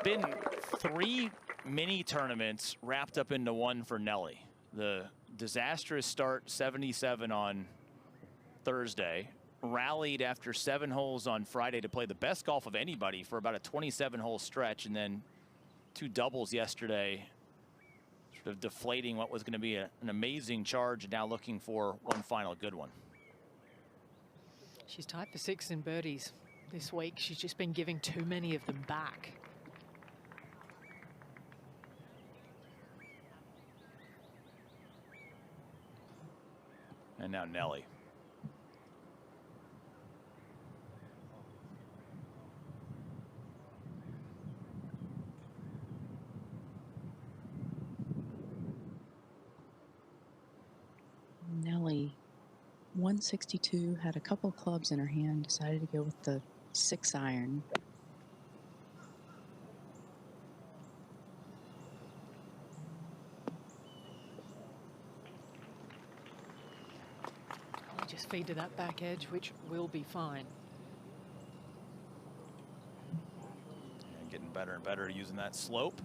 been 3 mini tournaments wrapped up into one for Nelly. The disastrous start, 77 on Thursday, rallied after 7 holes on Friday to play the best golf of anybody for about a 27-hole stretch, and then 2 doubles yesterday, sort of deflating what was going to be an amazing charge, and now looking for one final good one. She's tied for 6th in birdies this week. She's just been giving too many of them back. And now Nelly. Nelly, 162, had a couple clubs in her hand, decided to go with the 6-iron. Just feed to that back edge, which will be fine. And getting better and better using that slope.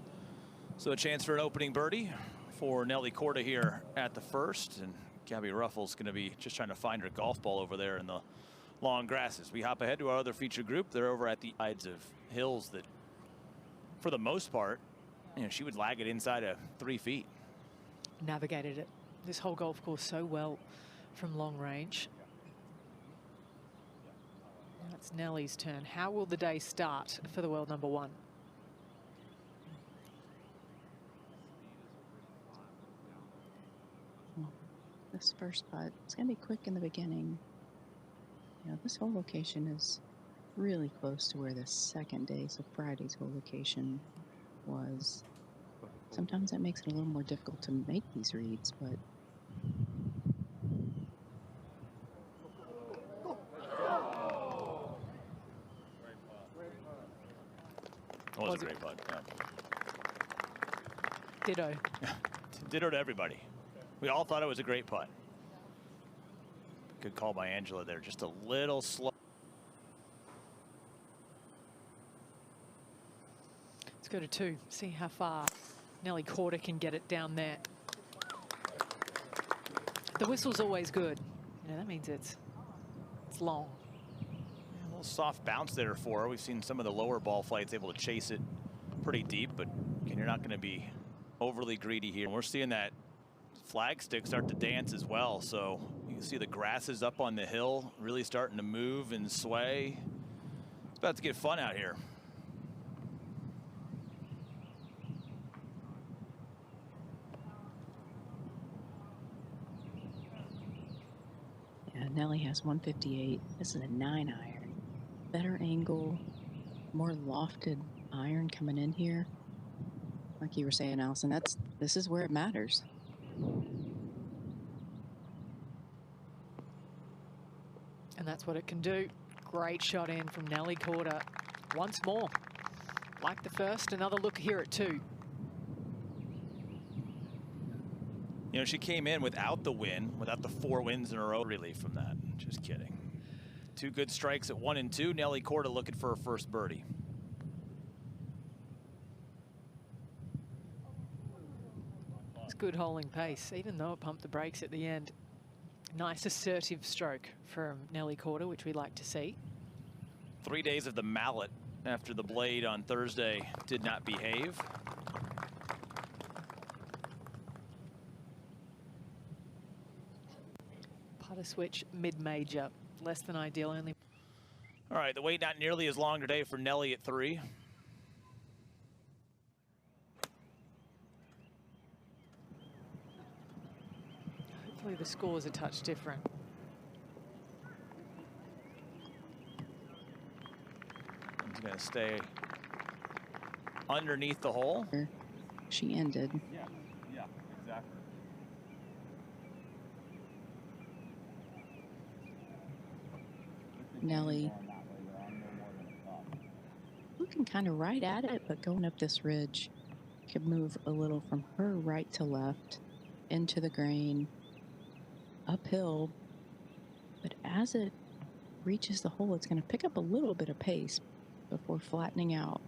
So a chance for an opening birdie for Nelly Korda here at the first, and Gabby Ruffles going to be just trying to find her golf ball over there in the long grasses. We hop ahead to our other feature group. They're over at the sides of hills that, for the most part, she would lag it inside of 3 feet. Navigated it, this whole golf course, so well from long range. Now it's Nelly's turn. How will the day start for the world number 1? This first putt, it's going to be quick in the beginning. This whole location is really close to where the second day, so Friday's whole location was. Sometimes that makes it a little more difficult to make these reads, but That was a great putt. Yeah. Ditto. Ditto to everybody. We all thought it was a great putt. Good call by Angela there. Just a little slow. Let's go to 2. See how far Nelly Korda can get it down there. The whistle's always good. That means it's long. A little soft bounce there for her. We've seen some of the lower ball flights able to chase it pretty deep, but again, you're not going to be overly greedy here. We're seeing that flagstick start to dance as well, so you can see the grasses up on the hill really starting to move and sway. It's about to get fun out here. yeah, Nelly has 158. This is a 9-iron. Better angle, more lofted iron coming in here. Like you were saying, Allison, this is where it matters. And that's what it can do. Great shot in from Nelly Korda. Once more, like the first, another look here at 2. She came in without the win, without the 4 wins in a row. Relief from that. Just kidding. 2 good strikes at 1 and 2. Nelly Korda looking for her first birdie. It's good holding pace, even though it pumped the brakes at the end. Nice assertive stroke from Nelly Korda, which we like to see. 3 days of the mallet after the blade on Thursday did not behave. Putter switch mid-major, less than ideal. Only. All right, the wait not nearly as long today for Nelly at 3. Hopefully the score is a touch different. He's going to stay underneath the hole. She ended. Yeah, exactly. Nelly looking kind of right at it, but going up this ridge could move a little from her right to left into the green, uphill, but as it reaches the hole, it's going to pick up a little bit of pace before flattening out.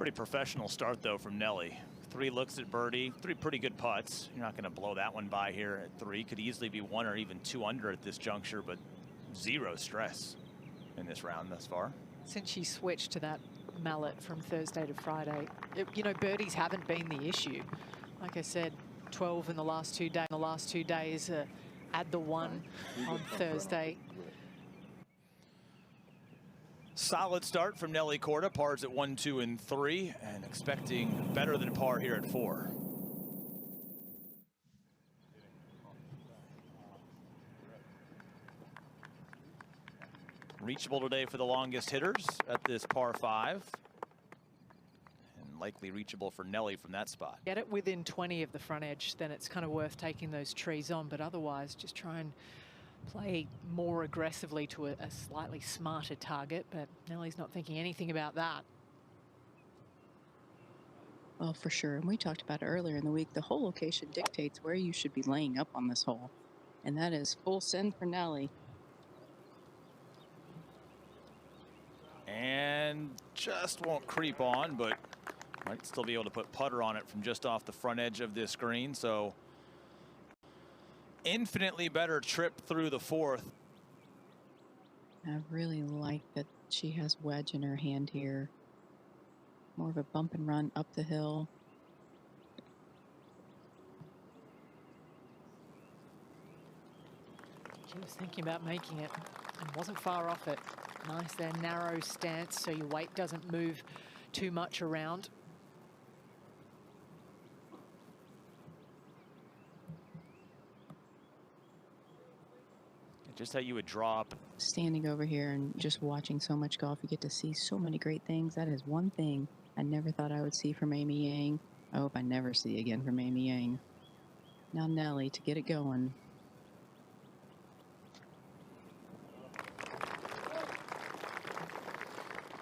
Pretty professional start, though, from Nelly. 3 looks at birdie, 3 pretty good putts. You're not going to blow that one by here at 3. Could easily be 1 or even 2 under at this juncture, but 0 stress in this round thus far. Since she switched to that mallet from Thursday to Friday, you know, birdies haven't been the issue. Like I said, 12 in the last 2 days. Add the 1 on Thursday. Solid start from Nelly Korda. Pars at 1, 2, and 3, and expecting better than par here at 4. Reachable today for the longest hitters at this par 5. And likely reachable for Nelly from that spot. Get it within 20 of the front edge, then it's kind of worth taking those trees on. But otherwise, just try and play more aggressively to a slightly smarter target. But Nelly's not thinking anything about that. Well, for sure. And we talked about it earlier in the week. The hole location dictates where you should be laying up on this hole. And that is full send for Nelly. And just won't creep on, but might still be able to put putter on it from just off the front edge of this green. So infinitely better trip through the 4th. I really like that she has wedge in her hand here. More of a bump and run up the hill. She was thinking about making it and wasn't far off it. Nice there, narrow stance so your weight doesn't move too much around. Just how you would draw up. Standing over here and just watching so much golf, you get to see so many great things. That is one thing I never thought I would see from Amy Yang. I hope I never see again from Amy Yang. Now Nelly to get it going.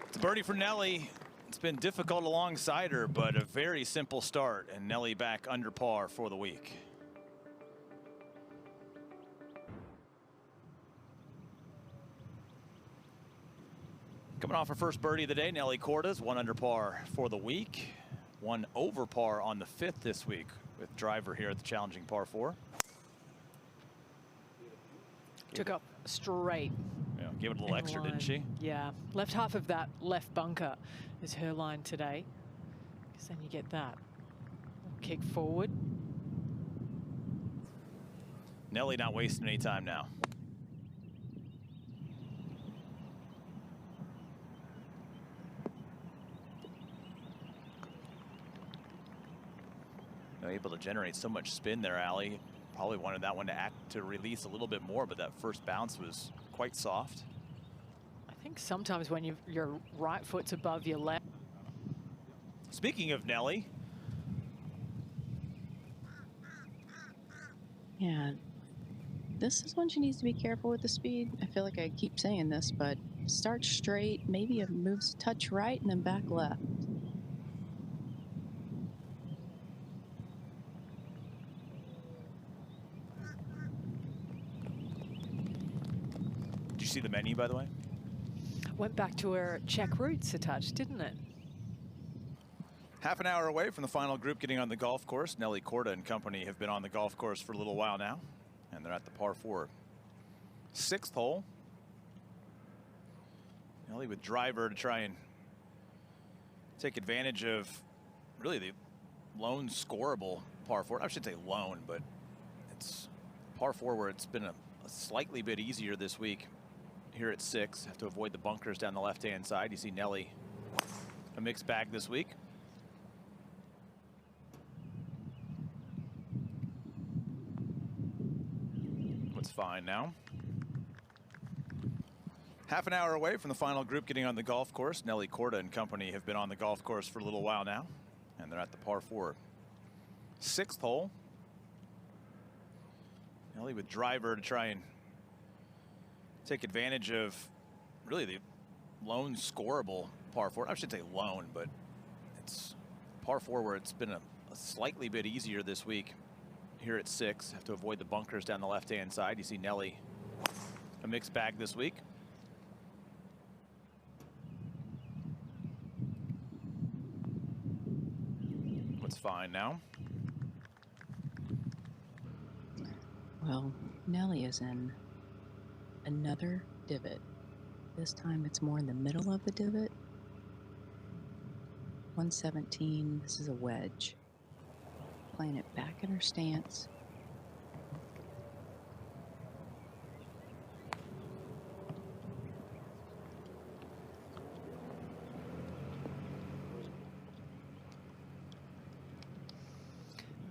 It's a birdie for Nelly. It's been difficult alongside her, but a very simple start, and Nelly back under par for the week. Coming off her first birdie of the day, Nelly Korda's 1 under par for the week. 1 over par on the 5th this week with driver here at the challenging par 4. Took up straight. Yeah, gave it a little extra, didn't she? Yeah, left half of that left bunker is her line today. Because then you get that kick forward. Nelly not wasting any time now. Able to generate so much spin there, Allie. Probably wanted that one to release a little bit more, but that first bounce was quite soft. I think sometimes when your right foot's above your left. Speaking of Nelly. Yeah, this is when she needs to be careful with the speed. I feel like I keep saying this, but start straight, maybe it moves a touch right and then back left. See the menu, by the way? Went back to her check roots a touch, didn't it? Half an hour away from the final group getting on the golf course. Nelly Korda and company have been on the golf course for a little while now, and they're at the par 4 6th hole. Nelly with driver to try and take advantage of really the lone scoreable par 4. I should say lone, but it's par 4 where it's been a slightly bit easier this week. Here at 6, have to avoid the bunkers down the left-hand side. You see Nelly, a mixed bag this week. Looks fine now. Half an hour away from the final group getting on the golf course. Nelly Korda and company have been on the golf course for a little while now, and they're at the par 4 6th hole. Nelly with driver to try and take advantage of really the lone scoreable par 4. I should say lone, but it's par 4 where it's been a slightly bit easier this week. Here at 6, have to avoid the bunkers down the left-hand side. You see Nelly, a mixed bag this week. Looks fine now. Well, Nelly is in another divot. This time it's more in the middle of the divot. 117, this is a wedge. Playing it back in her stance.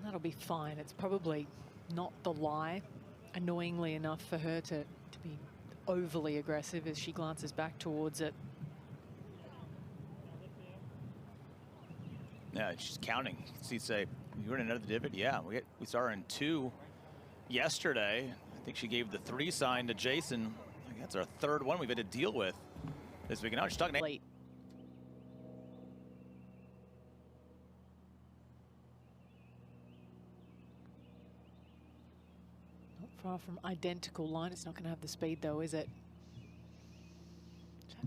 That'll be fine. It's probably not the lie, annoyingly enough for her to be overly aggressive as she glances back towards it. Yeah, she's counting. You say, you were in another divot? Yeah, we saw her in 2 yesterday. I think she gave the 3 sign to Jason. I think that's our 3rd one we've had to deal with this week. Now she's talking Late. Not far from identical line. It's not going to have the speed though, is it?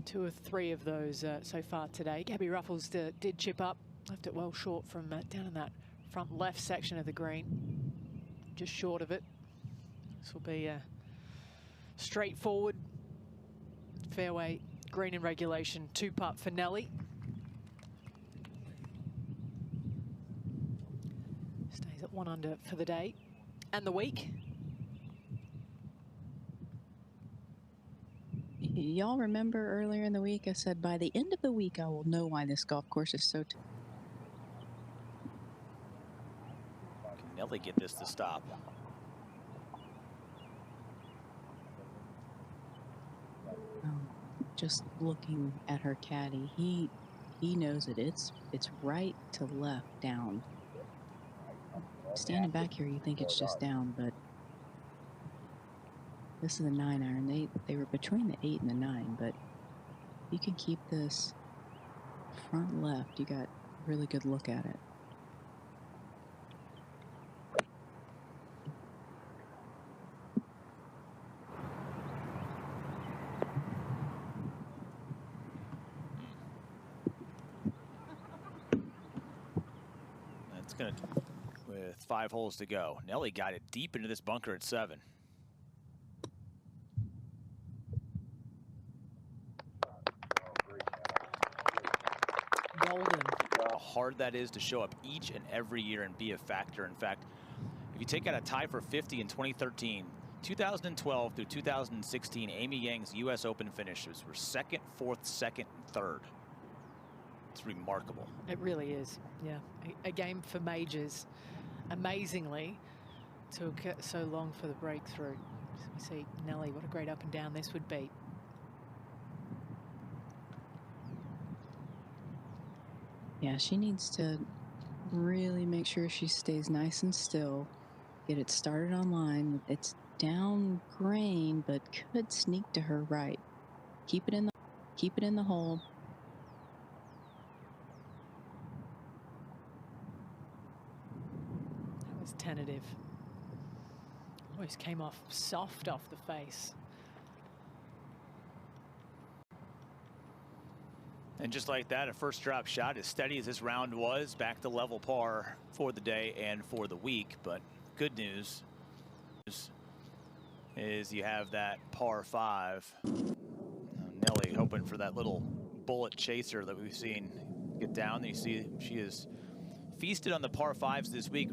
2 or 3 of those so far today. Gabby Ruffles did chip up. Left it well short from down in that front left section of the green. Just short of it. This will be a straightforward fairway green in regulation 2-putt for Nelly. Stays at 1 under for the day and the week. Y'all remember earlier in the week I said by the end of the week I will know why this golf course is so Can Nelly get this to stop? just looking at her caddy, he knows it. It's right to left down. Standing back here, you think it's just down, but this is a 9-iron. They were between the 8 and the 9, but you can keep this front left. You got a really good look at it. That's gonna, with 5 holes to go. Nelly got it deep into this bunker at 7. Golden. How hard that is to show up each and every year and be a factor. In fact, if you take out a tie for 50 in 2013, 2012 through 2016, Amy Yang's U.S. Open finishes were 2nd, 4th, 2nd, and 3rd. It's remarkable. It really is, yeah. A game for majors. Amazingly, took so long for the breakthrough. So we see Nelly, what a great up and down this would be. Yeah, she needs to really make sure she stays nice and still. Get it started on line. It's down grain, but could sneak to her right. Keep it in the hole. That was tentative. Always came off soft off the face. And just like that, a first drop shot, as steady as this round was, back to level par for the day and for the week. But good news is you have that par 5. Nelly hoping for that little bullet chaser that we've seen get down. You see she has feasted on the par 5s this week.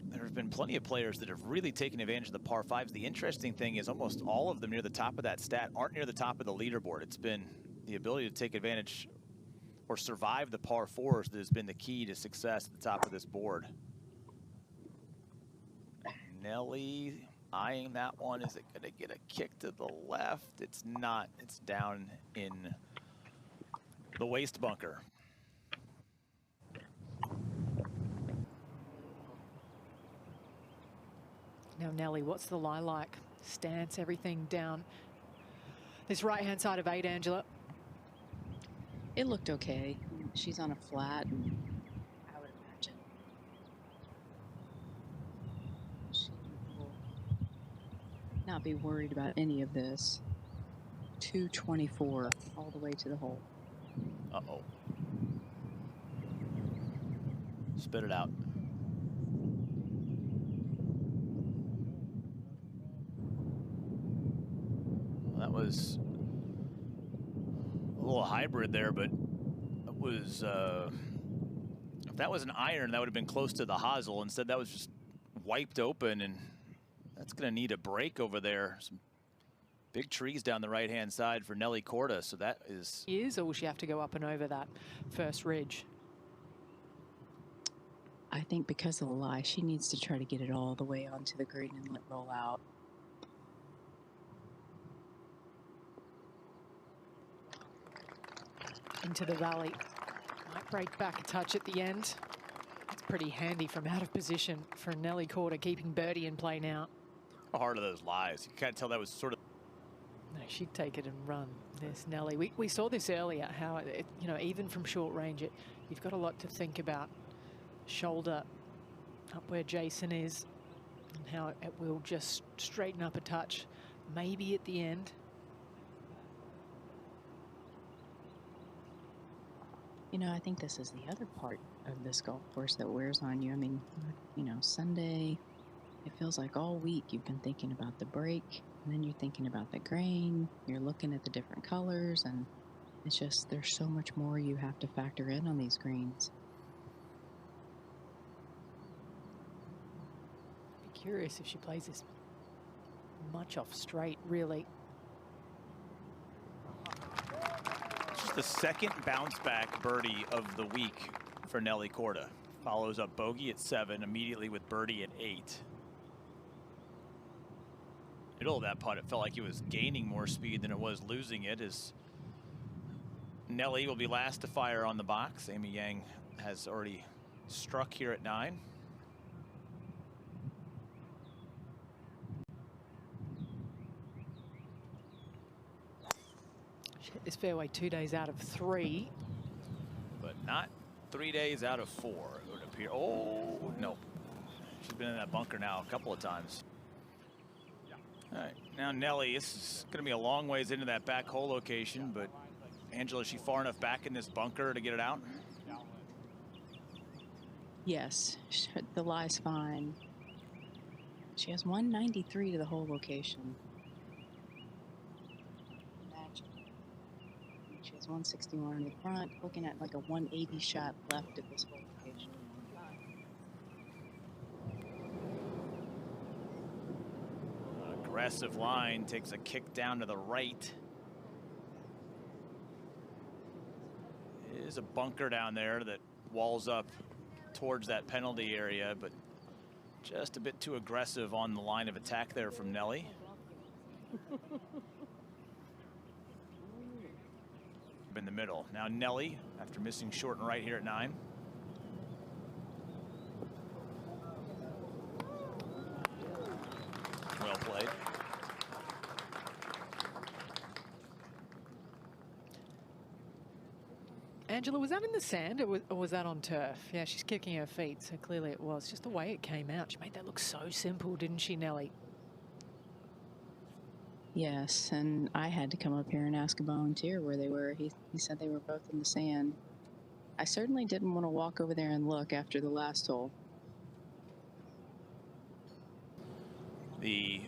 There have been plenty of players that have really taken advantage of the par 5s. The interesting thing is almost all of them near the top of that stat aren't near the top of the leaderboard. It's been the ability to take advantage or survive the par 4s that has been the key to success at the top of this board. Nelly eyeing that one. Is it going to get a kick to the left? It's not. It's down in the waste bunker. Now, Nelly, what's the lie like? Stance, everything down. This right-hand side of 8, Angela. It looked okay. She's on a flat, and I would imagine she will not be worried about any of this. 224 all the way to the hole. Uh-oh. spit it out. Well, that was a little hybrid there, but it was, if that was an iron, that would have been close to the hosel. Instead, that was just wiped open, and that's going to need a break over there. Some big trees down the right-hand side for Nelly Korda, so that is... Or will she have to go up and over that first ridge? I think because of the lie, she needs to try to get it all the way onto the green and let roll out. Into the valley. Might break back a touch at the end. It's pretty handy from out of position for Nelly Korda, keeping birdie in play now. How hard are those lies? You can't tell that was sort of... No, she'd take it and run. There's Nelly. We saw this earlier, how, you know, even from short range, you've got a lot to think about. Shoulder up where Jason is, and how it will just straighten up a touch, maybe at the end. You know, I think this is the other part of this golf course that wears on you. I mean, you know, Sunday, it feels like all week you've been thinking about the break, and then you're thinking about the grain, you're looking at the different colors, and it's just, there's so much more you have to factor in on these greens. Be curious if she plays this much off straight, really. The second bounce back birdie of the week for Nelly Korda. Follows up bogey at 7, immediately with birdie at 8. Middle of that putt, it felt like it was gaining more speed than it was losing it, as Nelly will be last to fire on the box. Amy Yang has already struck here at 9. This fairway 2 days out of 3. But not 3 days out of 4, it would appear. Oh, no. She's been in that bunker now a couple of times. All right, now Nelly, this is going to be a long ways into that back hole location, but Angela, is she far enough back in this bunker to get it out? Yes, the lie's fine. She has 193 to the hole location. She has 161 in the front, looking at like a 180 shot left at this whole location. Aggressive line, takes a kick down to the right. Is a bunker down there that walls up towards that penalty area, but just a bit too aggressive on the line of attack there from Nelly. In the middle. Now Nelly, after missing short and right here at 9. Well played. Angela, was that in the sand or was that on turf? Yeah, she's kicking her feet, so clearly it was. Just the way it came out. She made that look so simple, didn't she, Nelly? Yes, and I had to come up here and ask a volunteer where they were. He said they were both in the sand. I certainly didn't want to walk over there and look after the last hole. The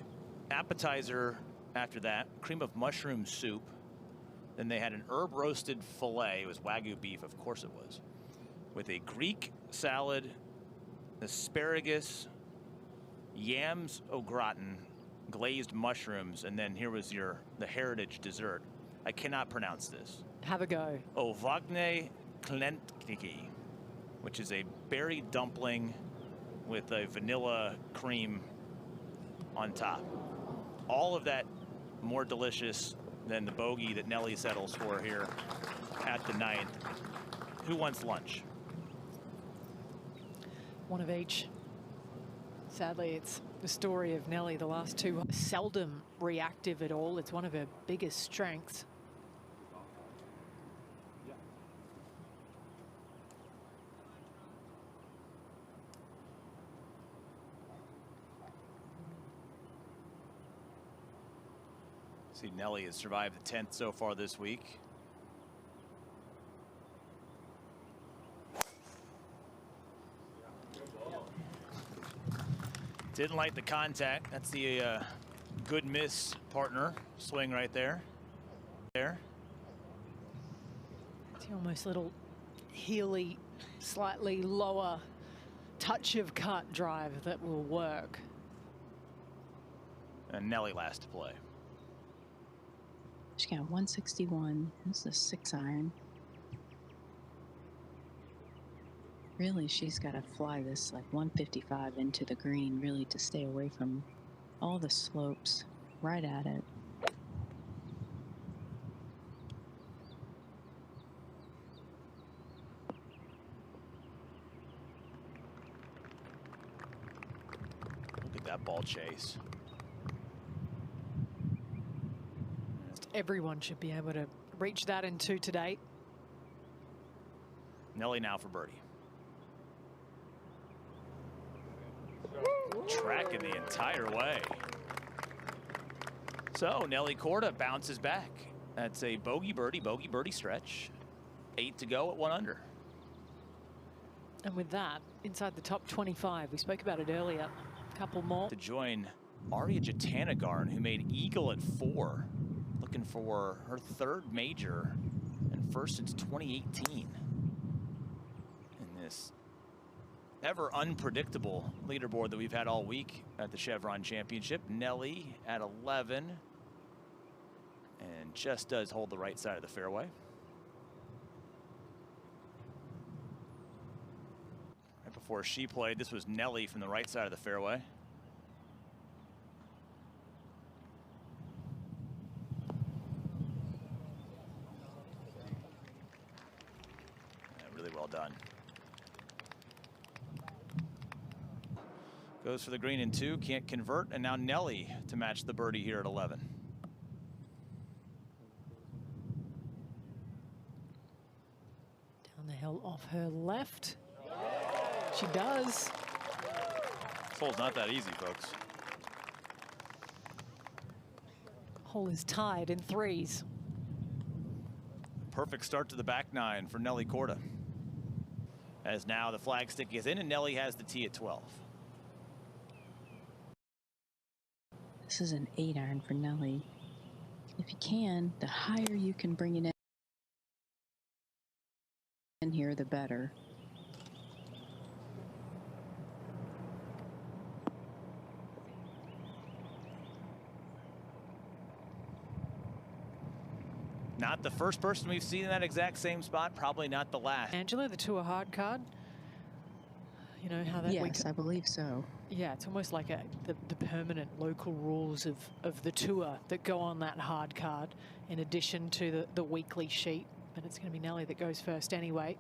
appetizer after that, cream of mushroom soup. Then they had an herb roasted filet. It was Wagyu beef, of course it was, with a Greek salad, asparagus, yams au gratin, glazed mushrooms, and then here was the heritage dessert. I cannot pronounce this. Have a go. Ovagne klentniki, which is a berry dumpling with a vanilla cream on top. All of that more delicious than the bogey that Nelly settles for here at the 9th. Who wants lunch? One of each. Sadly, it's the story of Nelly. The last two, seldom reactive at all. It's one of her biggest strengths. See, Nelly has survived the 10th so far this week. Didn't like the contact. That's the good miss partner swing right there. It's almost little heely, slightly lower touch of cut drive that will work. And Nelly last to play. She got 161. This is a 6-iron. Really, she's got to fly this like 155 into the green, really, to stay away from all the slopes, right at it. Look at that ball chase. Everyone should be able to reach that in 2 today. Nelly now for birdie. Tracking the entire way. So Nelly Korda bounces back. That's a bogey birdie stretch. 8 to go at 1 under. And with that, inside the top 25, we spoke about it earlier. A couple more. To join Arya Jatanagarn, who made eagle at 4. Looking for her 3rd major and first since 2018. In this ever unpredictable leaderboard that we've had all week at the Chevron Championship. Nelly at 11 and just does hold the right side of the fairway. Right before she played, this was Nelly from the right side of the fairway. Really well done. Goes for the green in 2, can't convert, and now Nelly to match the birdie here at 11. Down the hill off her left. She does. This hole's not that easy, folks. Hole is tied in 3s. Perfect start to the back 9 for Nelly Korda. As now the flag stick is in and Nelly has the tee at 12. This is an 8-iron for Nelly. If you can, the higher you can bring it in here, the better. Not the first person we've seen in that exact same spot, probably not the last. Angela, the tour hard card. You know how that Yes, I believe so. Yeah, it's almost like the permanent local rules of the tour that go on that hard card in addition to the weekly sheet. But it's going to be Nelly that goes first anyway.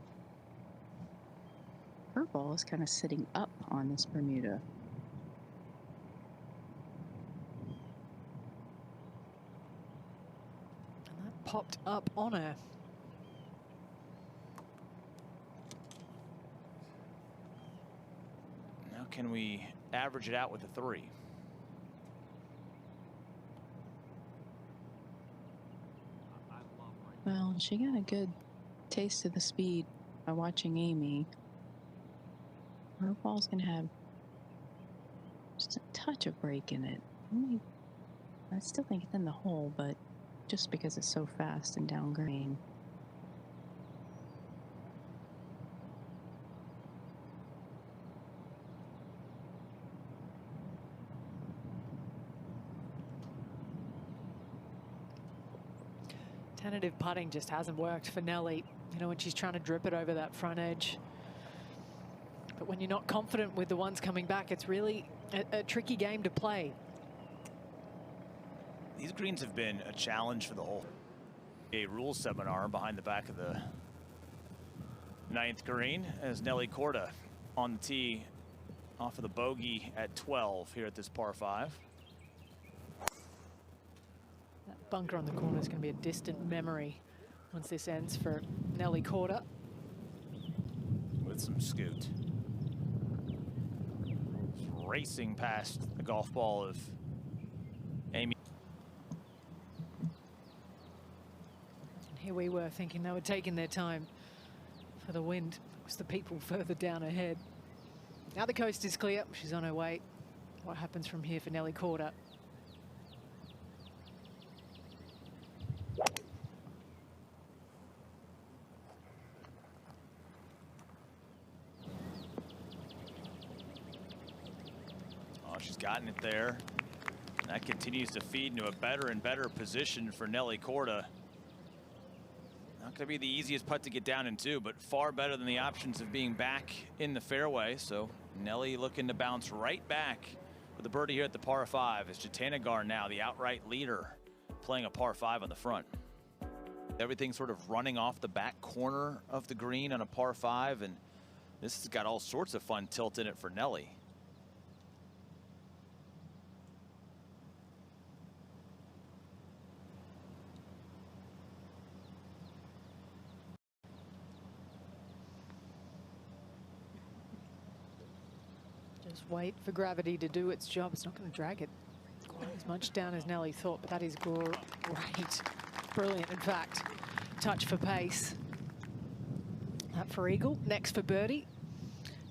Her ball is kind of sitting up on this Bermuda. And that popped up on her. Now can we average it out with a 3? Well, she got a good taste of the speed by watching Amy. Her ball's going to have just a touch of break in it. I still think it's in the hole, but just because it's so fast and down green. Tentative putting just hasn't worked for Nelly, you know, when she's trying to drip it over that front edge. But when you're not confident with the ones coming back, it's really a tricky game to play. These greens have been a challenge for the whole rules seminar behind the back of the 9th green as Nelly Korda on the tee off of the bogey at 12 here at this par 5. That bunker on the corner is going to be a distant memory once this ends for Nelly Korda. With some scoot. Just racing past the golf ball of Amy. And here we were thinking they were taking their time for the wind. It was the people further down ahead. Now the coast is clear. She's on her way what happens from here for Nelly Korda. Oh, she's gotten it there. And that continues to feed into a better and better position for Nelly Korda. Not going to be the easiest putt to get down into, but far better than the options of being back in the fairway. So Nelly looking to bounce right back with a birdie here at the par 5. It's Jatanagar now, the outright leader, playing a par 5 on the front. Everything sort of running off the back corner of the green on a par 5, and this has got all sorts of fun tilt in it for Nelly. Just wait for gravity to do its job. It's not going to drag it quite as much down as Nelly thought, but that is great. Brilliant, in fact. Touch for pace. That for eagle. Next for birdie.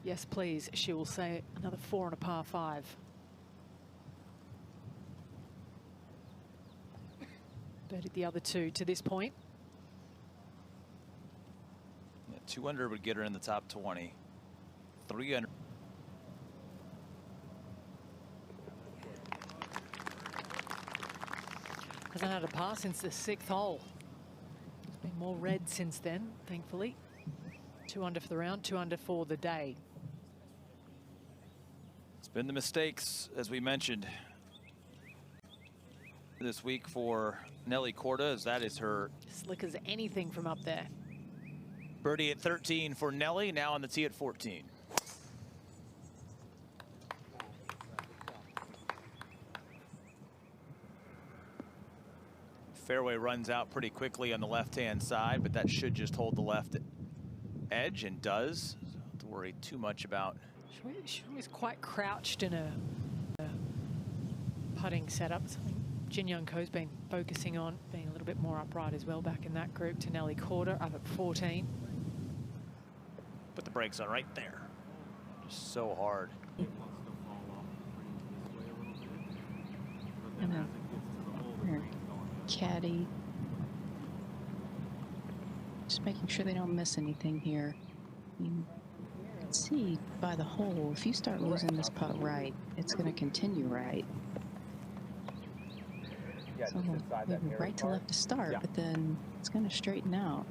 Yes, please. She will say another 4 on a par 5. Birdied the other 2 to this point. Yeah, 2 under would get her in the top 20. 3 under. Hasn't had a par since the 6th hole. It's been more red since then, thankfully. 2 under for the round, 2 under for the day. It's been the mistakes, as we mentioned, this week for Nelly Korda, as that is her Slick as anything from up there. birdie at 13 for Nelly, now on the tee at 14. Fairway runs out pretty quickly on the left-hand side, but that should just hold the left edge, and does. So don't have to worry too much about. She was quite crouched in a putting setup. Something Jin Young Ko's been focusing on, being a little bit more upright as well back in that group. To Nelly Korda up at 14. Put the brakes on right there. Just so hard. Caddy. Just making sure they don't miss anything here. You can see by the hole, if you start losing this putt right, it's going to continue right. So maybe right to left to start, but then it's going to straighten out.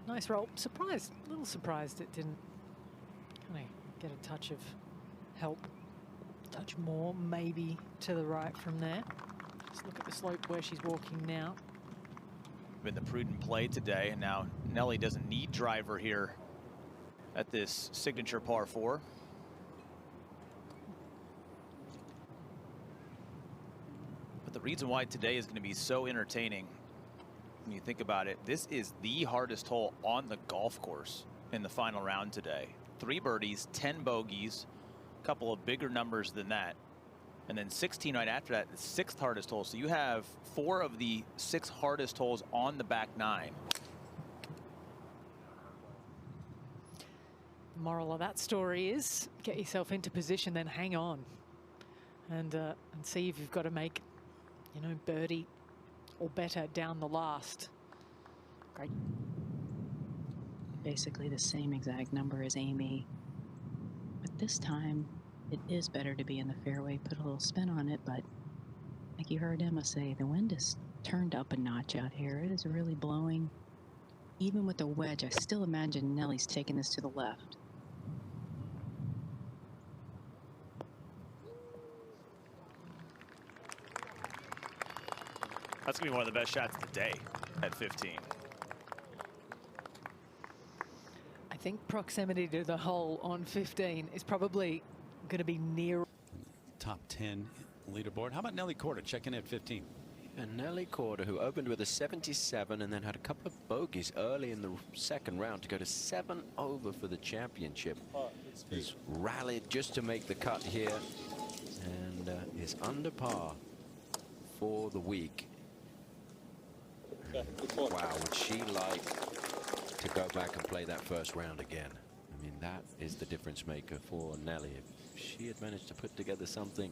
Nice roll. Surprised, a little surprised it didn't kind of get a touch of help. Touch more, maybe to the right from there. Just look at the slope where she's walking now. Been the prudent play today, and now Nelly doesn't need driver here at this signature par 4. But the reason why today is going to be so entertaining, when you think about it, this is the hardest hole on the golf course in the final round today. 3 birdies, 10 bogeys, a couple of bigger numbers than that, and then 16 right after that, the 6th hardest hole. So you have 4 of the 6 hardest holes on the back 9. The moral of that story is get yourself into position, then hang on, and see if you've got to make, you know, birdie or better down the last. Great. Basically the same exact number as Amy, but this time it is better to be in the fairway, put a little spin on it. But like you heard Emma say, the wind is turned up a notch out here. It is really blowing. Even with the wedge, I still imagine Nelly's taking this to the left. That's going to be one of the best shots of the day at 15. I think proximity to the hole on 15 is probably going to be near. Top 10 leaderboard. How about Nelly Korda checking in at 15? And Nelly Korda, who opened with a 77 and then had a couple of bogeys early in the second round to go to 7 over for the championship, has rallied just to make the cut here and is under par for the week. Wow, would she like to go back and play that first round again? I mean, that is the difference maker for Nelly. If she had managed to put together something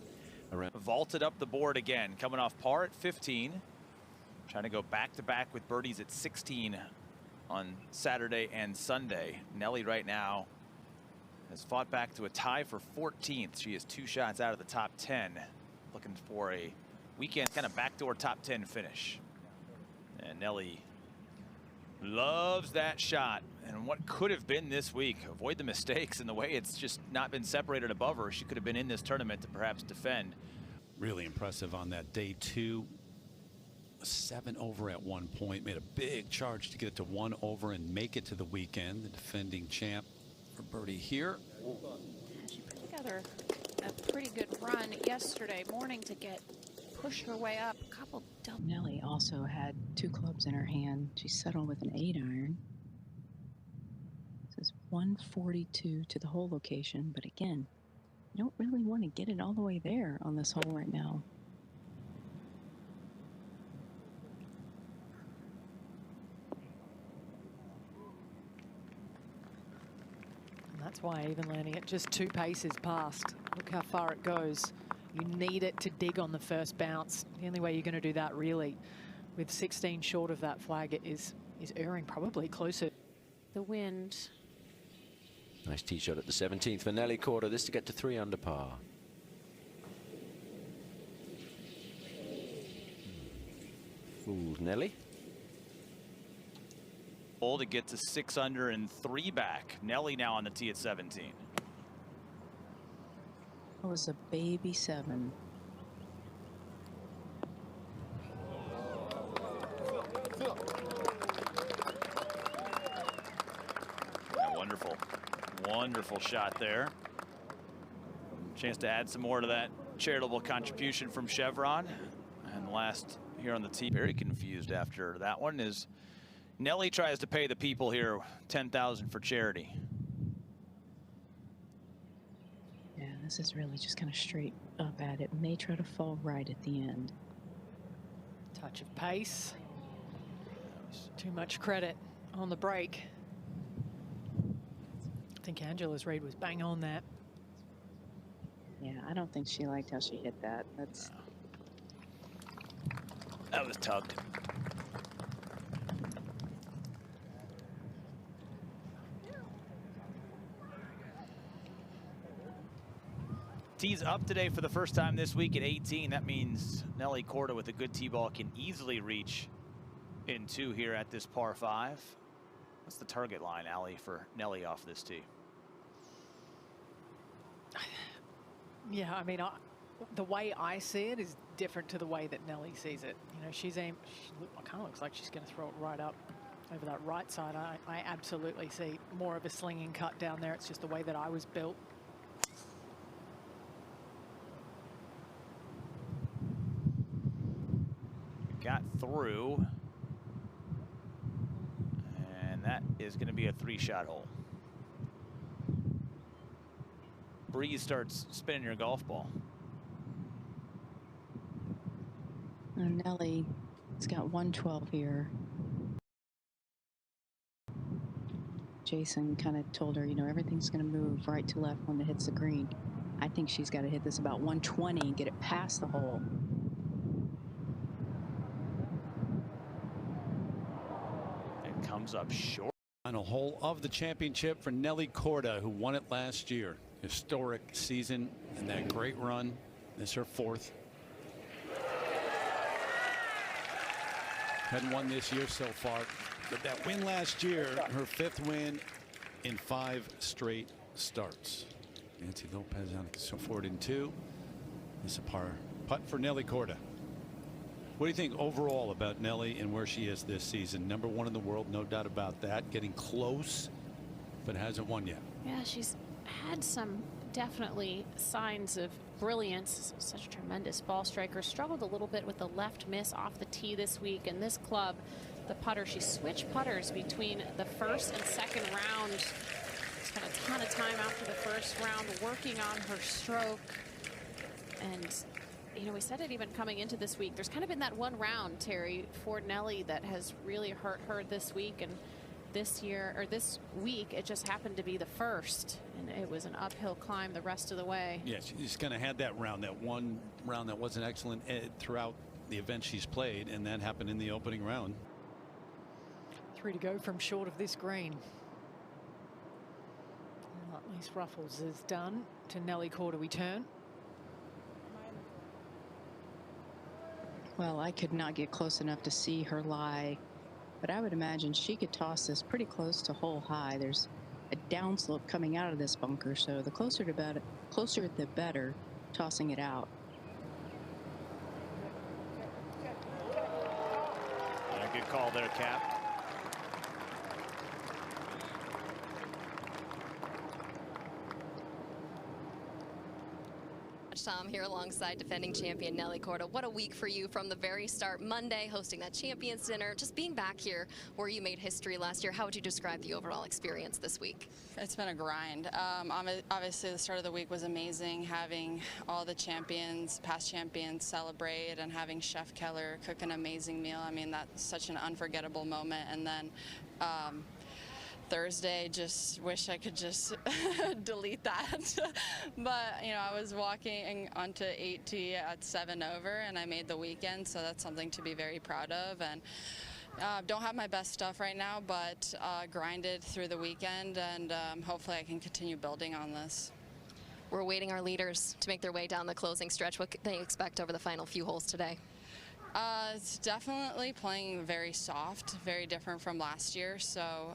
around. Vaulted up the board again, coming off par at 15. Trying to go back-to-back with birdies at 16 on Saturday and Sunday. Nelly right now has fought back to a tie for 14th. She is 2 shots out of the top 10. Looking for a weekend kind of backdoor top 10 finish. And Nelly loves that shot. And what could have been this week, avoid the mistakes and the way it's just not been separated above her. She could have been in this tournament to perhaps defend. Really impressive on that day 2. 7 over at one point, made a big charge to get it to 1 over and make it to the weekend. The defending champ for birdie here. She put together a pretty good run yesterday morning to push her way up. A couple double. Nelly also had 2 clubs in her hand. She settled with an 8-iron. This is 142 to the hole location, but again, you don't really want to get it all the way there on this hole right now. And that's why even landing at just 2 paces past, look how far it goes. You need it to dig on the first bounce. The only way you're going to do that really with 16 short of that flag is erring probably closer. The wind. Nice tee shot at the 17th for Nelly Korda. This to get to 3 under par. Fools Nelly. To get to 6 under and 3 back. Nelly now on the tee at 17. It was a baby 7. Yeah, wonderful shot there. Chance to add some more to that charitable contribution from Chevron. And last here on the tee, very confused after that one, is Nelly tries to pay the people here $10,000 for charity. Yeah, this is really just kind of straight up at it. May try to fall right at the end. Touch of pace. Too much credit on the break. I think Angela's read was bang on that. Yeah, I don't think she liked how she hit that. That was tugged. Tees up today for the first time this week at 18. That means Nelly Korda with a good tee ball can easily reach in 2 here at this par 5. What's the target line, Allie, for Nelly off this tee? Yeah, I mean, the way I see it is different to the way that Nelly sees it. You know, she kind of looks like she's going to throw it right up over that right side. I absolutely see more of a slinging cut down there. It's just the way that I was built. Got through. And that is going to be a 3-shot hole. Breeze starts spinning your golf ball. And Nelly has got 112 here. Jason kind of told her, you know, everything's going to move right to left when it hits the green. I think she's got to hit this about 120 and get it past the hole. It comes up short. Final hole of the championship for Nelly Korda, who won it last year. Historic season and that great run. This is her 4th. Hadn't won this year so far, but that win last year, her 5th win in 5 straight starts. Nancy Lopez on so forward in 2. This is a par putt for Nelly Korda. What do you think overall about Nelly and where she is this season? Number 1 in the world, no doubt about that. Getting close, but hasn't won yet. Yeah, she's had some definitely signs of brilliance. Such a tremendous ball striker. Struggled a little bit with the left miss off the tee this week. And this club, the putter, she switched putters between the first and second round. Spent a ton of time after the first round working on her stroke. And, you know, we said it even coming into this week. There's kind of been that one round, Terry, for Nelly that has really hurt her this week. And this year, or this week, it just happened to be the first. And it was an uphill climb the rest of the way. Yeah, she's kind of had that round, that one round that wasn't excellent throughout the event she's played, and that happened in the opening round. 3 to go from short of this green. Well, at least Ruffles is done. To Nelly Korda we turn. Well, I could not get close enough to see her lie, but I would imagine she could toss this pretty close to hole high. There's a downslope coming out of this bunker, so the closer the better tossing it out. Yeah, good call there, Cap. Tom here alongside defending champion Nelly Korda. What a week for you from the very start. Monday, hosting that Champions Dinner, just being back here where you made history last year. How would you describe the overall experience this week? It's been a grind. Obviously, the start of the week was amazing, having all the champions, past champions celebrate, and having Chef Keller cook an amazing meal. I mean, that's such an unforgettable moment. And then Thursday, just wish I could just delete that. But, you know, I was walking onto 8T at 7 over, and I made the weekend, so that's something to be very proud of. And don't have my best stuff right now, but grinded through the weekend, and hopefully I can continue building on this. We're awaiting our leaders to make their way down the closing stretch. What can they expect over the final few holes today? It's definitely playing very soft, very different from last year. So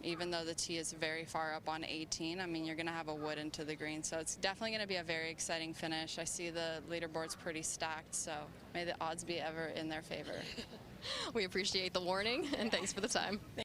even though the tee is very far up on 18, I mean, you're going to have a wood into the green. So it's definitely going to be a very exciting finish. I see the leaderboard's pretty stacked, so may the odds be ever in their favor. We appreciate the warning, and thanks for the time.